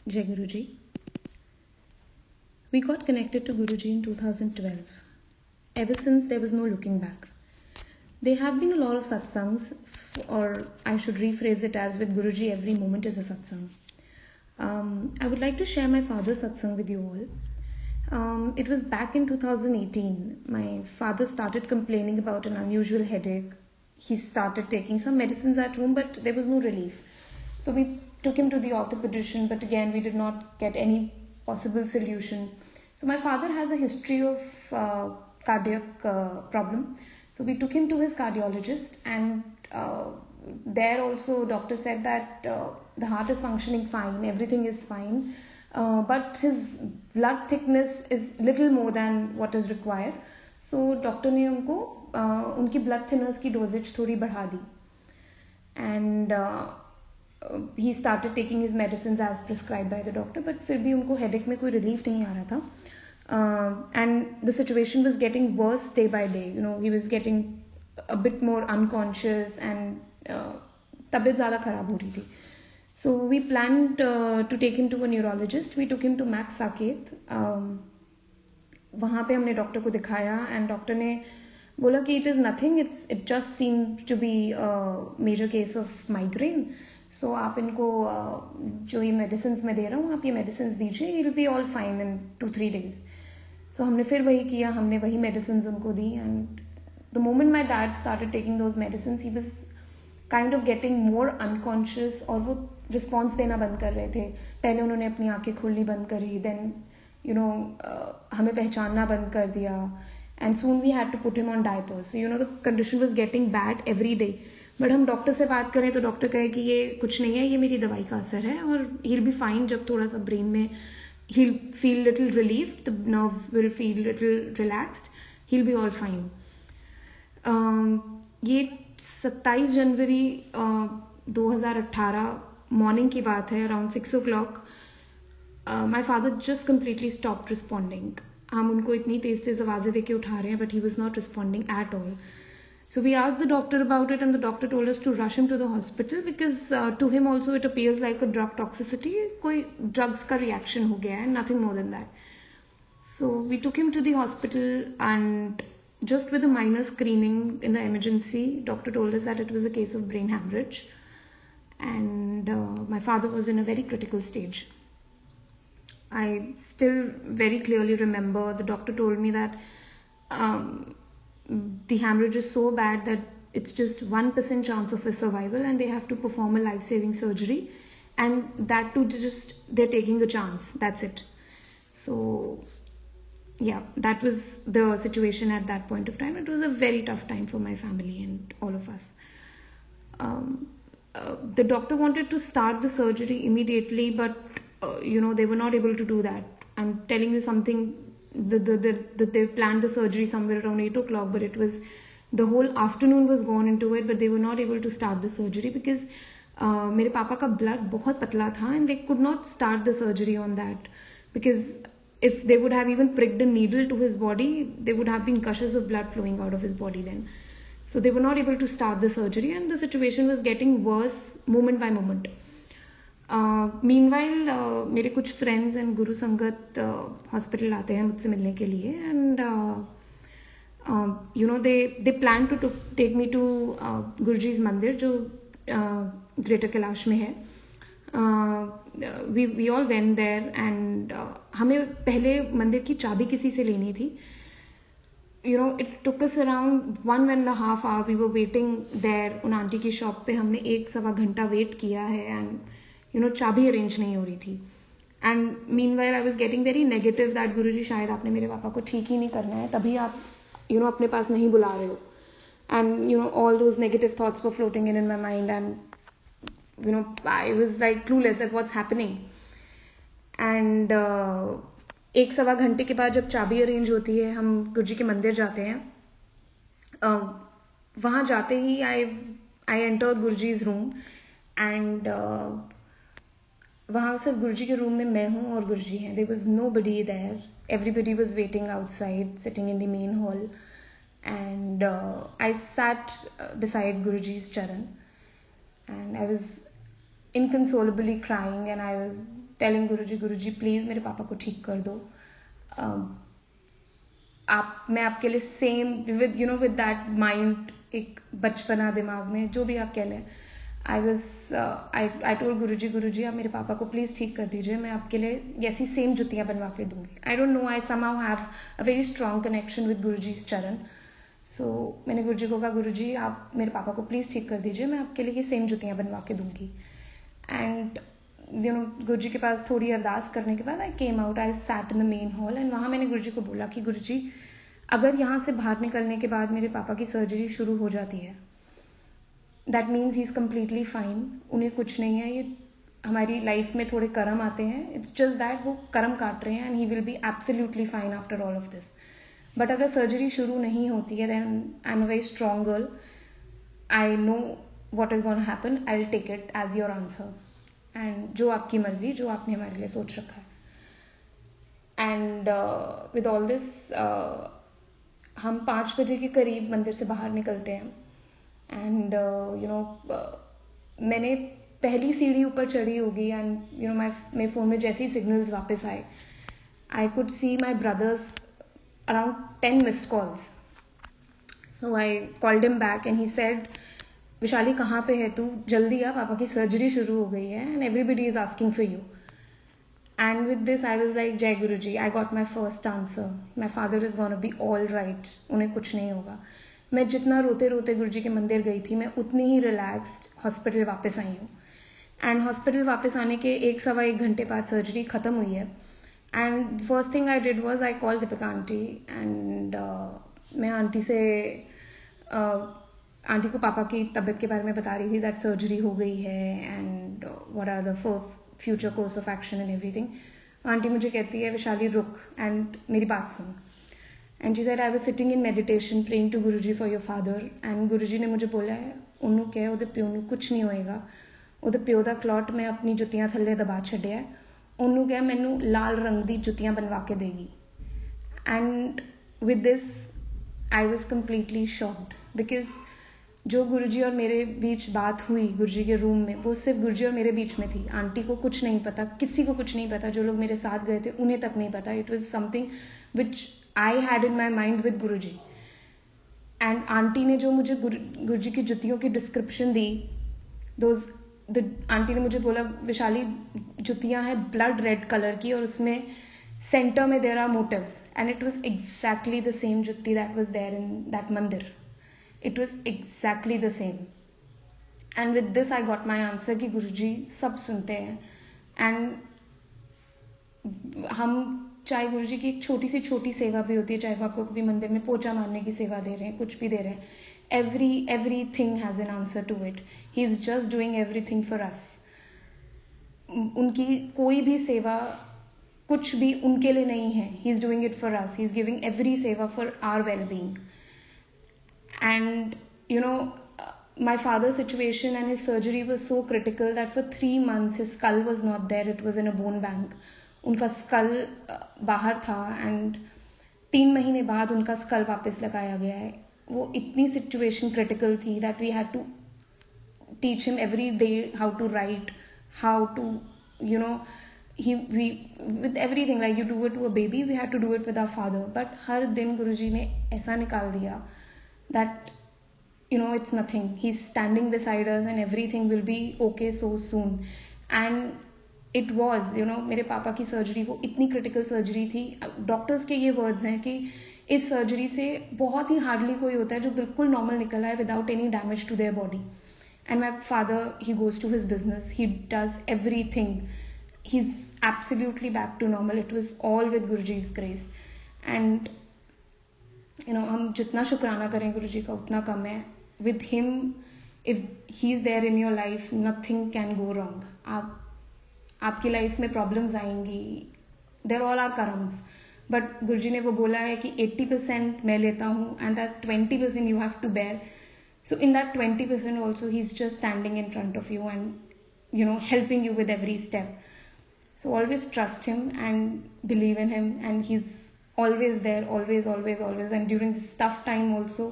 Jai Guruji. We got connected to Guruji in 2012. Ever since, there was no looking back. There have been a lot of satsangs, or I should rephrase it as with Guruji, every moment is a satsang. I would like to share my father's satsang with you all. It was back in 2018. My father started complaining about an unusual headache. He started taking some medicines at home, but there was no relief. So we took him to the orthopedician, but again we did not get any possible solution. So my father has a history of cardiac problem. So we took him to his cardiologist, and there also doctor said that the heart is functioning fine, everything is fine, but his blood thickness is little more than what is required. So doctor ने उनको उनकी blood thinners की dosage थोड़ी बढ़ा दी, and he started taking his medicines as prescribed by the doctor, but फिर भी उनको headache में कोई relief नहीं आ रहा था, and the situation was getting worse day by day. You know, he was getting a bit more unconscious and तबीयत ज़्यादा खराब हो रही थी. So we planned to take him to a neurologist. We took him to Max Saket. वहाँ पे हमने doctor को दिखाया, एंड डॉक्टर ने बोला कि it is nothing, it just seem to be major case of migraine. So आप इनको जो ये मेडिसिन मैं दे रहा हूँ, आप ये मेडिसिन दीजिए, it will be all fine in 2-3 days. So हमने फिर वही किया, हमने वही मेडिसिन उनको दी, and the moment my dad started taking those medicine, he was kind of getting more unconscious, और वो रिस्पॉन्स देना बंद कर रहे थे. पहले उन्होंने अपनी आंखें खोलनी बंद करी, देन हमें पहचानना बंद कर दिया, and soon we had to put him on diapers. So the condition was getting bad every day. But हम डॉक्टर से बात करें तो डॉक्टर कहे कि ये कुछ नहीं है, ये मेरी दवाई का असर है, और ही विल बी फाइन. जब थोड़ा सा ब्रेन में he will feel little relief, the nerves will feel little relaxed, he will be all fine. ये 27 जनवरी 2018 मॉर्निंग की बात है, around 6 o'clock. My father just completely stopped responding. हम उनको इतनी तेज तेज आवाज़ें देके उठा रहे हैं, but he was not responding at all. So we asked the doctor about it, and the doctor told us to rush him to the hospital because to him also it appears like a drug toxicity. कोई drugs का reaction हो गया है, nothing more than that. So we took him to the hospital, and just with a minor screening in the emergency, doctor told us that it was a case of brain hemorrhage, and my father was in a very critical stage. I still very clearly remember the doctor told me that the hemorrhage is so bad that it's just 1% chance of his survival, and they have to perform a life-saving surgery, and that too just they're taking a chance, that's it. So yeah, that was the situation at that point of time. It was a very tough time for my family and all of us. The doctor wanted to start the surgery immediately, but they were not able to do that. I'm telling you something, they planned the surgery somewhere around 8 o'clock, but it was the whole afternoon was gone into it, but they were not able to start the surgery because मेरे पापा का blood बहुत पतला था, and they could not start the surgery on that, because if they would have even pricked a needle to his body, there would have been gushes of blood flowing out of his body then. So they were not able to start the surgery, and the situation was getting worse moment by moment. Meanwhile, मेरे कुछ friends and गुरु संगत hospital आते हैं मुझसे मिलने के लिए, and they plan to take me to Guruji's मंदिर जो ग्रेटर कैलाश में है. We all went there, and हमें पहले मंदिर की चाबी किसी से लेनी थी. It took us around 1.5 hours. We were waiting there उन आंटी की शॉप पे. हमने 1-1.25 घंटा वेट किया है, and चाबी अरेंज नहीं हो रही थी. And meanwhile I was getting very negative that Guruji शायद आपने मेरे पापा को ठीक ही नहीं करना है, तभी आप अपने पास नहीं बुला रहे हो. And all those negative thoughts were floating in my mind, and I was like clueless that what's happening. And 1-1.25 घंटे के बाद जब चाबी अरेंज होती है, हम गुरुजी के मंदिर जाते हैं. वहाँ जाते ही I enter Guruji's room, and वहाँ सिर्फ गुरुजी के रूम में मैं हूँ और गुरुजी हैं. There was nobody there, everybody was waiting outside, sitting in the main hall, and I sat beside गुरुजी's charan, and I was inconsolably crying, and I was telling Guruji please मेरे पापा को ठीक कर दो. मैं आपके लिए सेम विद दैट माइंड, एक बचपना दिमाग में, जो भी आप कह लें, आई टोल्ड गुरुजी आप मेरे पापा को प्लीज़ ठीक कर दीजिए, मैं आपके लिए ऐसी सेम जुतियाँ बनवा के दूंगी. I don't know, I somehow have a very strong connection with Guruji's चरण. सो मैंने गुरुजी को कहा, गुरुजी आप मेरे पापा को प्लीज़ ठीक कर दीजिए, मैं आपके लिए ये सेम जुतियाँ बनवा के दूंगी. एंड गुरुजी के पास थोड़ी अरदास करने के बाद I came out, I sat in the main hall, and वहाँ मैंने गुरुजी को बोला कि गुरुजी अगर यहाँ से बाहर निकलने के बाद मेरे पापा की सर्जरी शुरू हो जाती है, that means he is completely fine, उन्हें कुछ नहीं है, ये हमारी लाइफ में थोड़े कर्म आते हैं, इट्स जस्ट दैट वो कर्म काट रहे हैं, and he will be absolutely fine after all of this. But अगर सर्जरी शुरू नहीं होती है, then I am a very strong girl, I know what is gonna happen, I will take it as your answer, and जो आपकी मर्जी, जो आपने हमारे लिए सोच रखा है. एंड विद ऑल दिस हम 5 बजे के करीब मंदिर से बाहर निकलते हैं. एंड मैंने पहली सीढ़ी ऊपर चढ़ी होगी, एंड मेरे फ़ोन में जैसे ही सिग्नल्स वापस आए, I could see my brother's around 10 missed calls. So I called him back and he said, Vishali कहाँ पे है तू, जल्दी आ, पापा की सर्जरी शुरू हो गई है, and everybody is asking for you. And with this, I was like, Jai Guruji, I got my first answer. My father is gonna be all right. उन्हें कुछ नहीं होगा. मैं जितना रोते रोते गुरुजी के मंदिर गई थी, मैं उतनी ही रिलैक्स्ड हॉस्पिटल वापस आई हूँ. एंड हॉस्पिटल वापस आने के 1-1.25 घंटे बाद सर्जरी खत्म हुई है. And first thing I did was I call Deepika aunty, and मैं आंटी से आंटी को पापा की तबीयत के बारे में बता रही थी, दैट सर्जरी हो गई है, and what are the future course of action and everything. Aunty मुझे कहती है, विशाली रुक एंड मेरी बात सुन. And she said, I was sitting in meditation praying to Guruji for your father, and Guruji ने मुझे बोला है, ਉਹਨੂੰ ਕਹੇ ਉਹਦੇ ਪਿਓ ਨੂੰ ਕੁਝ ਨਹੀਂ ਹੋਏਗਾ, ਉਹਦੇ ਪਿਓ ਦਾ ਕਲੌਟ ਮੈਂ ਆਪਣੀ ਜੁੱਤੀਆਂ ਥੱਲੇ ਦਬਾ ਛੱਡਿਆ, ਉਹਨੂੰ ਕਹੇ ਮੈਨੂੰ ਲਾਲ ਰੰਗ ਦੀ ਜੁੱਤੀਆਂ ਬਣਵਾ ਕੇ ਦੇਗੀ. And with this I was completely shocked, because जो गुरुजी और मेरे बीच बात हुई गुरुजी के रूम में, वो सिर्फ गुरुजी और मेरे बीच में थी. आंटी को कुछ नहीं पता, किसी को कुछ नहीं पता, जो लोग मेरे साथ गए थे उन्हें तक नहीं पता. It was something which I had in my mind with Guruji. And aunty ने जो मुझे गुरुजी की जुतियों की डिस्क्रिप्शन दी, आंटी ने मुझे बोला, विशाली जुतियां हैं ब्लड रेड कलर की, और उसमें सेंटर में there are motives, and it was exactly the same जुत्ती that was there in that mandir. It was exactly the same. And with this I got my answer कि गुरुजी सब सुनते हैं. And हम चाहे गुरुजी की एक छोटी सी छोटी सेवा भी होती है, चाहे वो आपको कभी मंदिर में पोछा मारने की सेवा दे रहे हैं, कुछ भी दे रहे हैं, everything has an answer to it. He is just doing everything for us. उनकी कोई भी सेवा कुछ भी उनके लिए नहीं है. He is doing it for us. He is giving every seva for our well-being. And my father's situation and his surgery was so critical that for 3 months his skull was not there. It was in a bone bank. उनका skull बाहर था, and 3 महीने बाद उनका skull वापस लगाया गया है. वो इतनी situation critical थी that we had to teach him every day how to write, how to with everything, like you do it to a baby, we had to do it with our father. But हर दिन गुरुजी ने ऐसा निकाल दिया that it's nothing. He's standing beside us and everything will be okay so soon. And it was, मेरे पापा की surgery वो इतनी क्रिटिकल सर्जरी थी. डॉक्टर्स के ये वर्ड्स हैं कि इस सर्जरी से बहुत ही हार्डली कोई होता है जो बिल्कुल नॉर्मल निकला है without any damage to their body. And my father, he goes to his business, he does everything, he is absolutely back to normal. It was all with Guruji's grace. And हम जितना शुक्राना करें गुरुजी का उतना कम है. With him, if he is there in your life, nothing can go wrong. आपकी life में प्रॉब्लम्स आएंगी, there all are karmas, but Guruji ने वो बोला है कि 80% मैं लेता हूँ, and that 20% you have to bear. So in that 20% also he is just standing in front of you and helping you with every step. So always trust him and believe in him, and he is always there, always. And during this tough time also,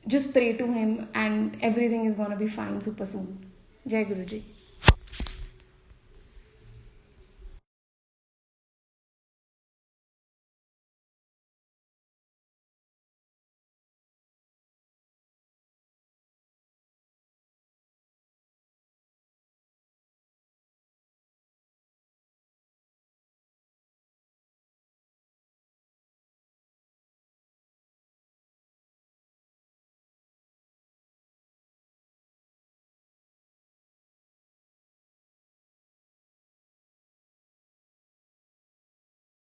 just pray to him and everything is gonna be fine super soon. Jai Guruji.